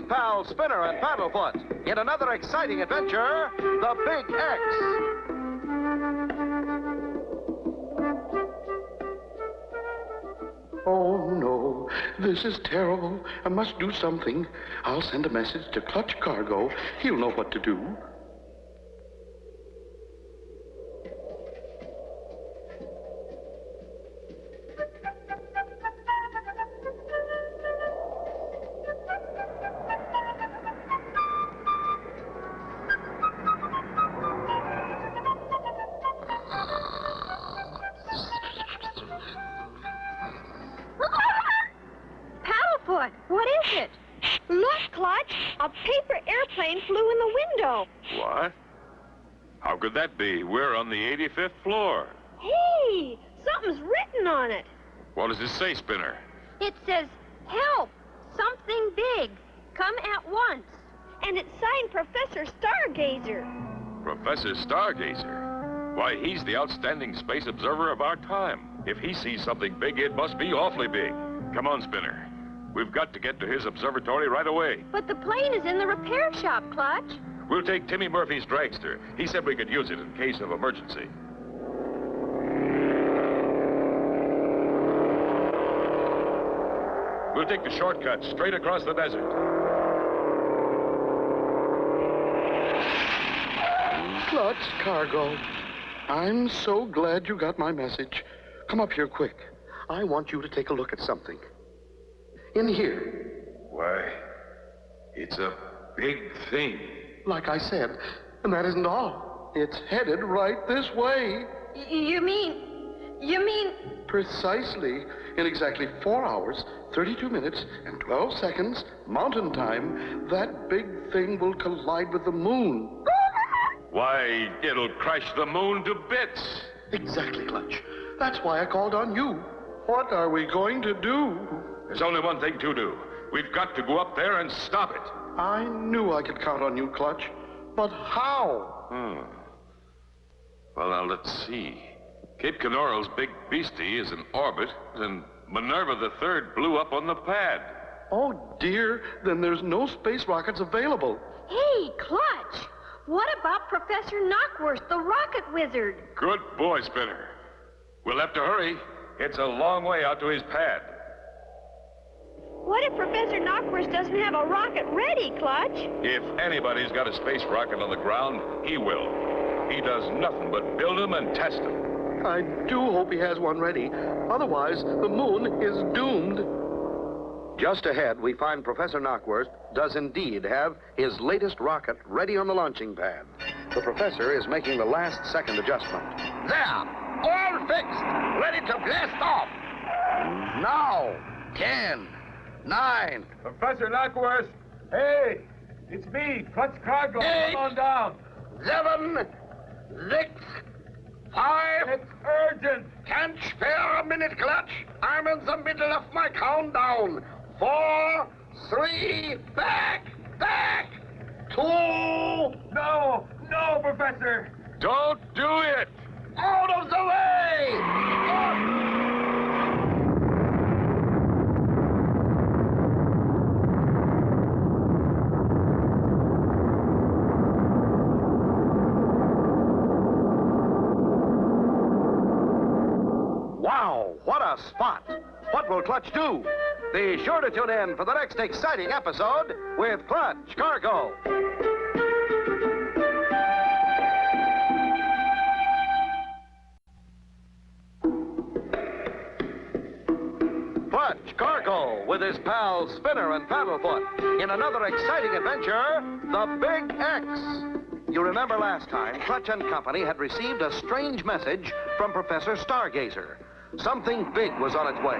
pal Spinner and Paddlefoot in another exciting adventure, The Big X. Oh, no. This is terrible. I must do something. I'll send a message to Clutch Cargo. He'll know what to do. What is it? Look, Clutch. A paper airplane flew in the window. What? How could that be? We're on the 85th floor. Hey, something's written on it. What does it say, Spinner? It says, help, something big, come at once. And it's signed Professor Stargazer. Professor Stargazer? Why, he's the outstanding space observer of our time. If he sees something big, it must be awfully big. Come on, Spinner. We've got to get to his observatory right away. But the plane is in the repair shop, Clutch. We'll take Timmy Murphy's dragster. He said we could use it in case of emergency. We'll take the shortcut straight across the desert. Clutch Cargo. I'm so glad you got my message. Come up here quick. I want you to take a look at something. In here. Why, it's a big thing. Like I said, and that isn't all. It's headed right this way. You mean... Precisely. In exactly 4 hours, 32 minutes, and 12 seconds, mountain time, that big thing will collide with the moon. Why, it'll crash the moon to bits. Exactly, Clutch. That's why I called on you. What are we going to do? There's only one thing to do. We've got to go up there and stop it. I knew I could count on you, Clutch. But how? Well, now, let's see. Cape Canaveral's big beastie is in orbit, and Minerva the Third blew up on the pad. Oh, dear. Then there's no space rockets available. Hey, Clutch. What about Professor Knockworth, the rocket wizard? Good boy, Spinner. We'll have to hurry. It's a long way out to his pad. What if Professor Knockworth doesn't have a rocket ready, Clutch? If anybody's got a space rocket on the ground, he will. He does nothing but build them and test them. I do hope he has one ready. Otherwise, the moon is doomed. Just ahead, we find Professor Knockworth does indeed have his latest rocket ready on the launching pad. The professor is making the last-second adjustment. There! All fixed! Ready to blast off! Now! 10, 9... Professor Knockworth! Hey! It's me, Clutch Cargo. 8, Come on down. 7, 6, 5... It's urgent! Can't spare a minute, Clutch. I'm in the middle of my countdown. 4, 3, back! 2... No! No, Professor! Don't do it! Out of the way! Wow, what a spot! What will Clutch do? Be sure to tune in for the next exciting episode with Clutch Cargo. Clutch Cargo with his pals Spinner and Paddlefoot in another exciting adventure, The Big X. You remember last time, Clutch and Company had received a strange message from Professor Stargazer. Something big was on its way.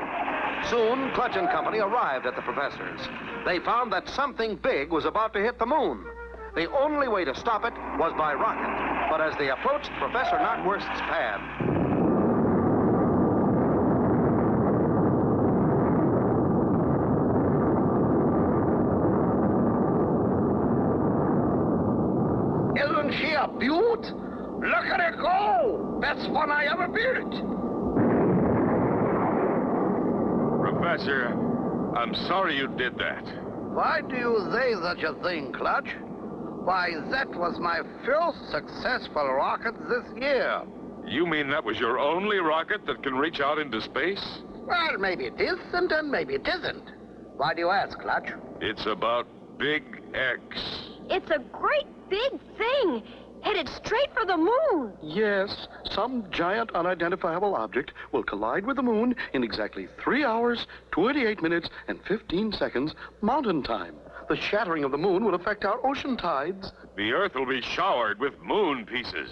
Soon, Clutch and Company arrived at the professor's. They found that something big was about to hit the moon. The only way to stop it was by rocket. But as they approached Professor Knockworth's pad, Isn't she a beaut? Look at her go! Best one I ever built. Professor, I'm sorry you did that. Why do you say such a thing, Clutch? Why, that was my first successful rocket this year. You mean that was your only rocket that can reach out into space? Well, maybe it is, and then maybe it isn't. Why do you ask, Clutch? It's about Big X. It's a great big thing, headed straight for the moon. Yes, some giant unidentifiable object will collide with the moon in exactly 3 hours, 28 minutes, and 15 seconds mountain time. The shattering of the moon will affect our ocean tides. The Earth will be showered with moon pieces.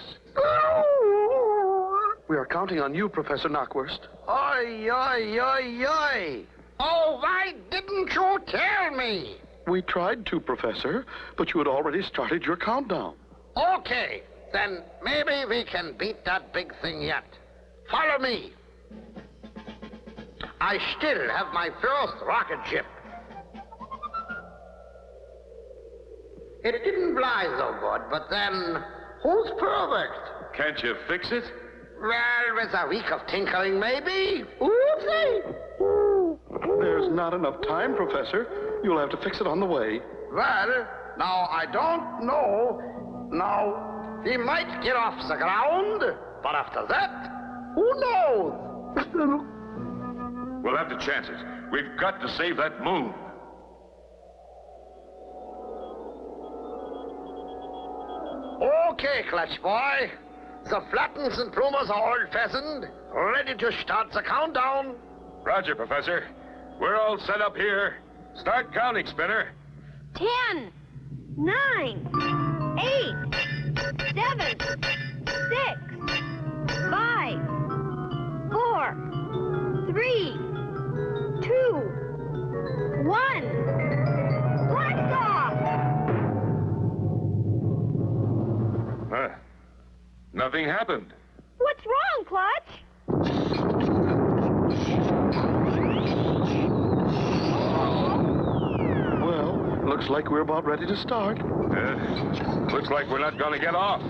We are counting on you, Professor Knockwurst. Oi, oi, oi, oi! Oh, why didn't you tell me? We tried to, Professor, but you had already started your countdown. Okay, then maybe we can beat that big thing yet. Follow me. I still have my first rocket ship. It didn't fly so good, but then, who's perfect? Can't you fix it? Well, with a week of tinkering, maybe. Oopsie! There's not enough time, Professor. You'll have to fix it on the way. Well, now, I don't know. Now, he might get off the ground, but after that, who knows? We'll have to chance it. We've got to save that moon. Okay, Clutch Boy. The flattens and plumers are all fastened, ready to start the countdown. Roger, Professor. We're all set up here. Start counting, Spinner. 10, 9, 8, 7, 6, 5, 4, 3, 2, 1. Blast off! Nothing happened. What's wrong, Clutch? Well, looks like we're about ready to start. Looks like we're not going to get off.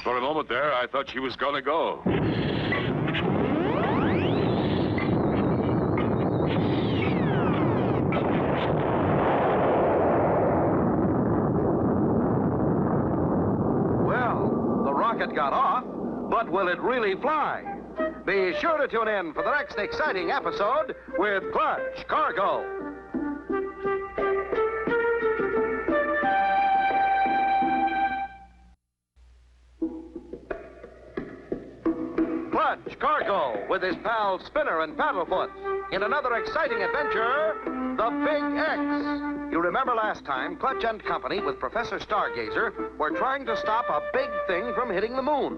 For a moment there, I thought she was going to go. Rocket got off, but will it really fly? Be sure to tune in for the next exciting episode with Clutch Cargo. Clutch Cargo with his pals Spinner and Paddlefoot in another exciting adventure, the Big X. You remember last time, Clutch and Company with Professor Stargazer were trying to stop a big thing from hitting the moon.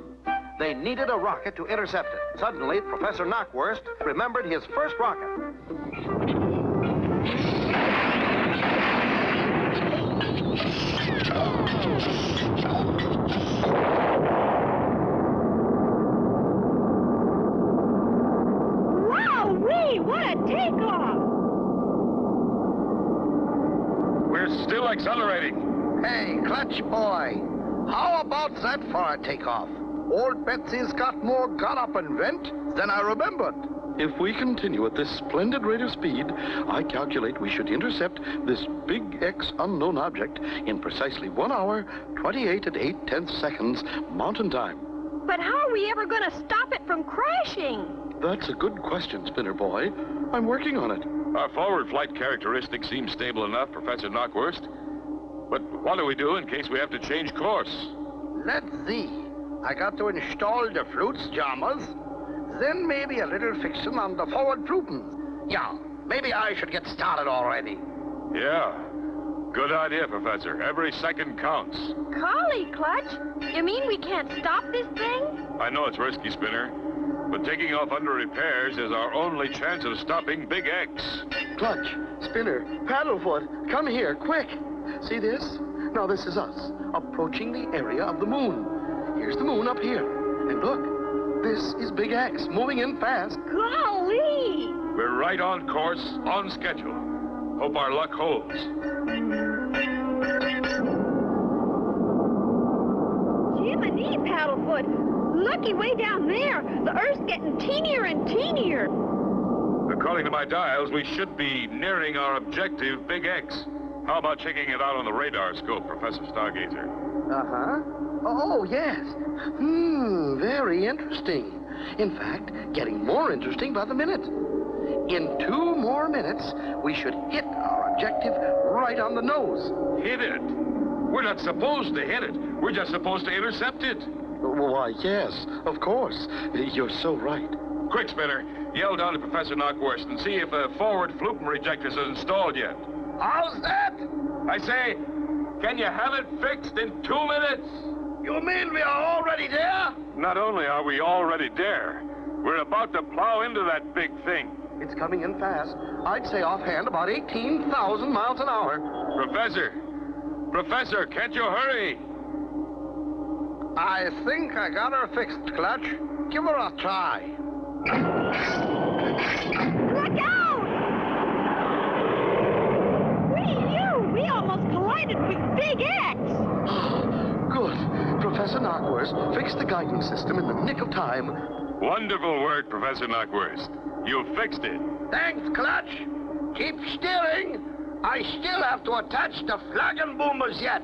They needed a rocket to intercept it. Suddenly, Professor Knockwurst remembered his first rocket. Wow-wee, what a takeoff! We're still accelerating. Hey, Clutch Boy, how about that for a takeoff? Old Betsy's got more gun up and vent than I remembered. If we continue at this splendid rate of speed, I calculate we should intercept this Big X unknown object in precisely 1 hour, 28 and 8/10 seconds mountain time. But how are we ever going to stop it from crashing? That's a good question, Spinner Boy. I'm working on it. Our forward flight characteristics seem stable enough, Professor Knockwurst. But what do we do in case we have to change course? Let's see. I got to install the flutes jammers, then maybe a little fixing on the forward flutings. Yeah, maybe I should get started already. Yeah. Good idea, Professor. Every second counts. Golly, Clutch, you mean we can't stop this thing? I know it's risky, Spinner, but taking off under repairs is our only chance of stopping Big X. Clutch, Spinner, Paddlefoot, come here, quick. See this? Now this is us, approaching the area of the moon. Here's the moon up here. And look, this is Big X, moving in fast. Golly! We're right on course, on schedule. Hope our luck holds. Gee, Jiminy, Paddlefoot. Looky way down there. The Earth's getting teenier and teenier. According to my dials, we should be nearing our objective, Big X. How about checking it out on the radar scope, Professor Stargazer? Uh-huh. Oh, yes. Very interesting. In fact, getting more interesting by the minute. In 2 more minutes, we should hit our objective right on the nose. Hit it? We're not supposed to hit it. We're just supposed to intercept it. Why, yes, of course. You're so right. Quick, Spinner. Yell down to Professor Knockwurst and see if the forward Flupen rejectors are installed yet. How's that? I say, can you have it fixed in 2 minutes? You mean we are already there? Not only are we already there, we're about to plow into that big thing. It's coming in fast. I'd say offhand about 18,000 miles an hour. Professor, can't you hurry? I think I got her fixed, Clutch. Give her a try. Look out! We almost collided with Big X. Good. Professor Knockwurst fixed the guidance system in the nick of time. Wonderful work, Professor Knockwurst. You fixed it. Thanks, Clutch. Keep steering. I still have to attach the flagon boomers yet.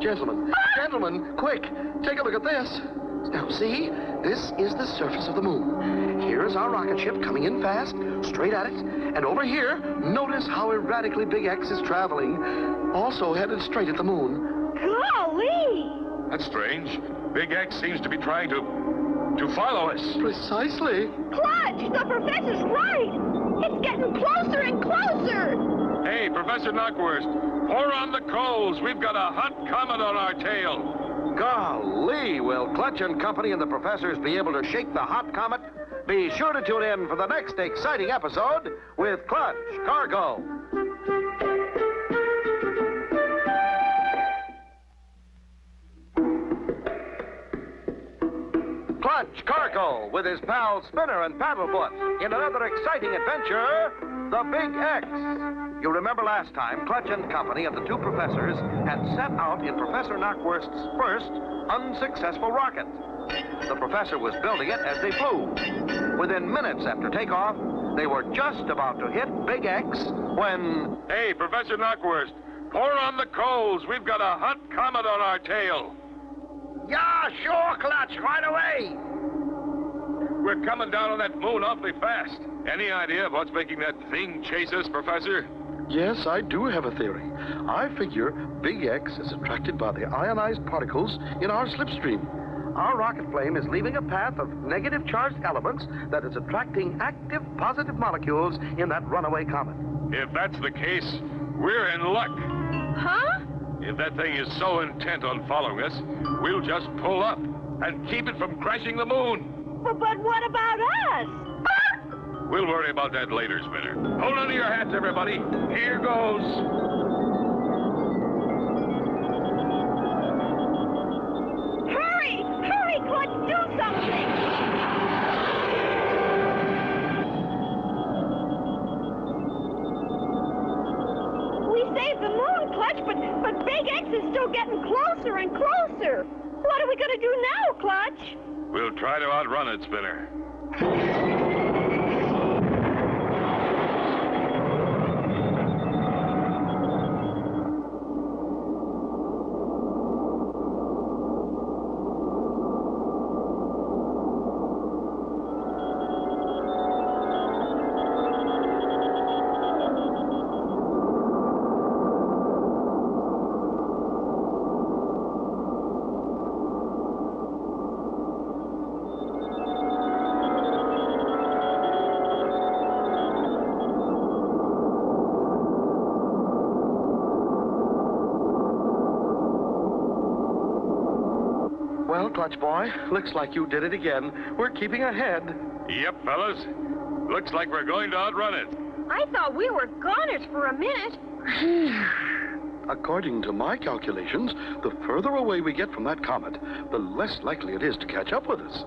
Gentlemen, quick, take a look at this. Now, see? This is the surface of the moon. Here's our rocket ship coming in fast, straight at it. And over here, notice how erratically Big X is traveling, also headed straight at the moon. Golly! That's strange. Big X seems to be trying to follow us. Precisely. Clutch, the professor's right. It's getting closer and closer. Hey, Professor Knockwurst, pour on the coals. We've got a hot comet on our tail. Golly, will Clutch and Company and the professors be able to shake the hot comet? Be sure to tune in for the next exciting episode with Clutch Cargo. Clutch Cargo with his pals Spinner and Paddlefoot in another exciting adventure, the Big X. You remember last time, Clutch and Company and the 2 professors had set out in Professor Knockwurst's first unsuccessful rocket. The professor was building it as they flew. Within minutes after takeoff, they were just about to hit Big X when... Hey, Professor Knockwurst, pour on the coals. We've got a hot comet on our tail. Yeah, sure, Clutch, right away. We're coming down on that moon awfully fast. Any idea of what's making that thing chase us, Professor? Yes, I do have a theory. I figure Big X is attracted by the ionized particles in our slipstream. Our rocket flame is leaving a path of negative charged elements that is attracting active positive molecules in that runaway comet. If that's the case, we're in luck. Huh? If that thing is so intent on following us, we'll just pull up and keep it from crashing the moon. But what about us? We'll worry about that later, Spinner. Hold on to your hats, everybody. Here goes. Hurry! Hurry, Clutch, do something! We saved the moon, Clutch, but Big X is still getting closer and closer. What are we going to do now, Clutch? We'll try to outrun it, Spinner. Well, Clutch boy, looks like you did it again. We're keeping ahead. Yep, fellas. Looks like we're going to outrun it. I thought we were goners for a minute. According to my calculations, the further away we get from that comet, the less likely it is to catch up with us.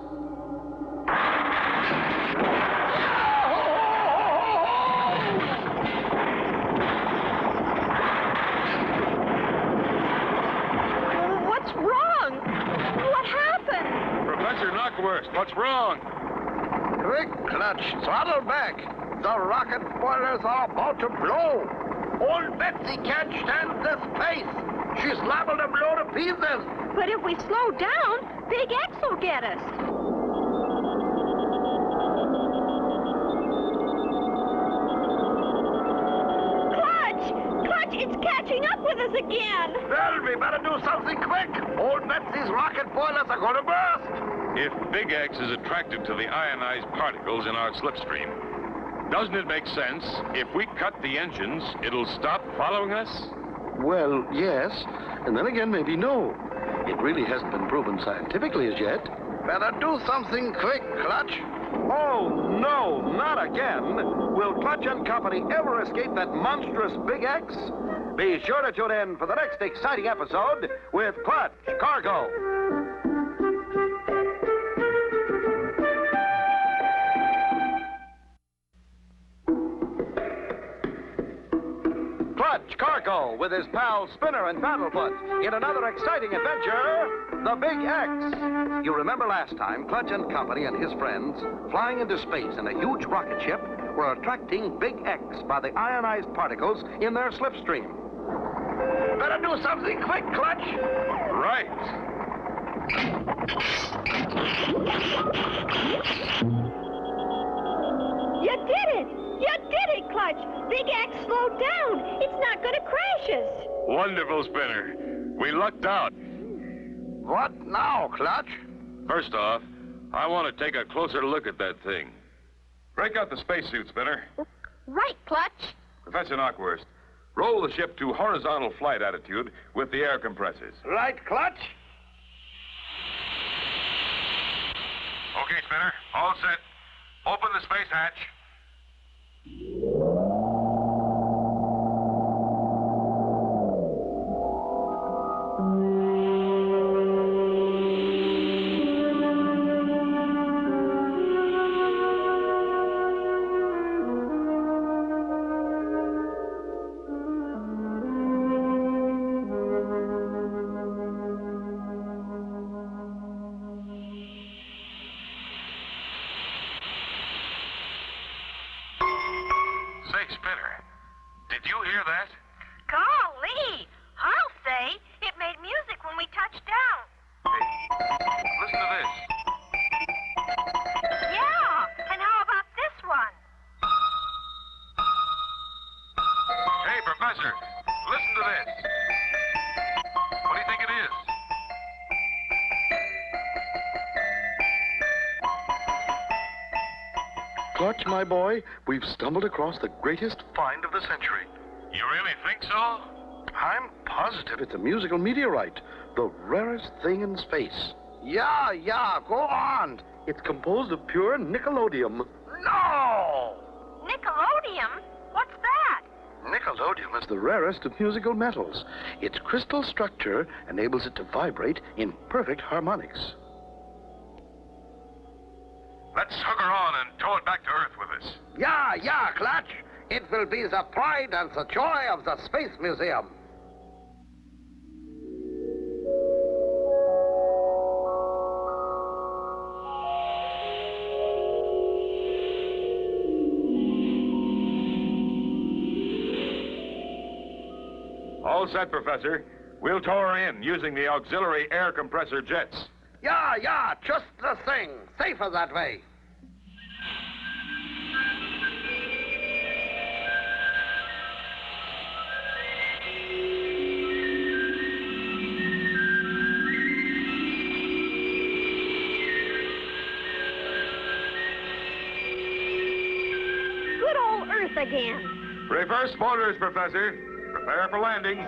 What's wrong? What's wrong? Quick, Clutch, throttle back. The rocket boilers are about to blow. Old Betsy can't stand this pace. She's liable to blow to pieces. But if we slow down, Big X will get us. Clutch, it's catching up with us again. Well, we better do something quick. Old Betsy's rocket boilers are going to burst. If Big X is attracted to the ionized particles in our slipstream, doesn't it make sense if we cut the engines, it'll stop following us? Well, yes, and then again, maybe no. It really hasn't been proven scientifically as yet. Better do something quick, Clutch. Oh, no, not again. Will Clutch and Company ever escape that monstrous Big X? Be sure to tune in for the next exciting episode with Clutch Cargo. Clutch Cargo with his pals Spinner and Paddlefoot in another exciting adventure, the Big X. You remember last time, Clutch and Company and his friends, flying into space in a huge rocket ship, were attracting Big X by the ionized particles in their slipstream. Better do something quick, Clutch. Right. You did it! You did it, Clutch! Big X slowed down. It's not going to crash us. Wonderful, Spinner. We lucked out. What now, Clutch? First off, I want to take a closer look at that thing. Break out the spacesuit, Spinner. Right, Clutch. Professor Knockwurst, roll the ship to horizontal flight attitude with the air compressors. Right, Clutch. Okay, Spinner. All set. Open the space hatch. Say, Spinner, did you hear that? Golly! I'll say it made music when we touched down. Hey, listen to this. Yeah, and how about this one? Hey, Professor, listen to this. What do you think it is? Clutch, my boy, we've stumbled across the greatest find of the century. You really think so? I'm positive it's a musical meteorite, the rarest thing in space. Yeah, go on. It's composed of pure nickelodeum. No! Nickelodeum? What's that? Nickelodeum is the rarest of musical metals. Its crystal structure enables it to vibrate in perfect harmonics. Let's hug her on and tow it back to Earth with us. Yeah, Clutch. It will be the pride and the joy of the Space Museum. All set, Professor. We'll tow her in using the auxiliary air compressor jets. Yeah, just the thing. Safer that way. Good old Earth again. Reverse motors, Professor. Prepare for landing.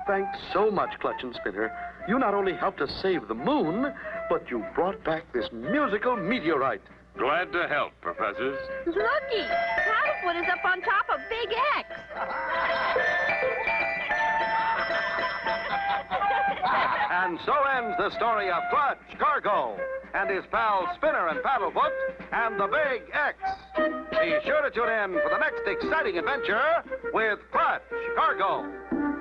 Thanks so much, Clutch and Spinner. You not only helped us save the moon, but you brought back this musical meteorite. Glad to help, Professors. Looky! Paddlefoot is up on top of Big X. And so ends the story of Clutch, Cargo, and his pals Spinner and Paddlefoot, and the Big X. Be sure to tune in for the next exciting adventure with Clutch, Cargo.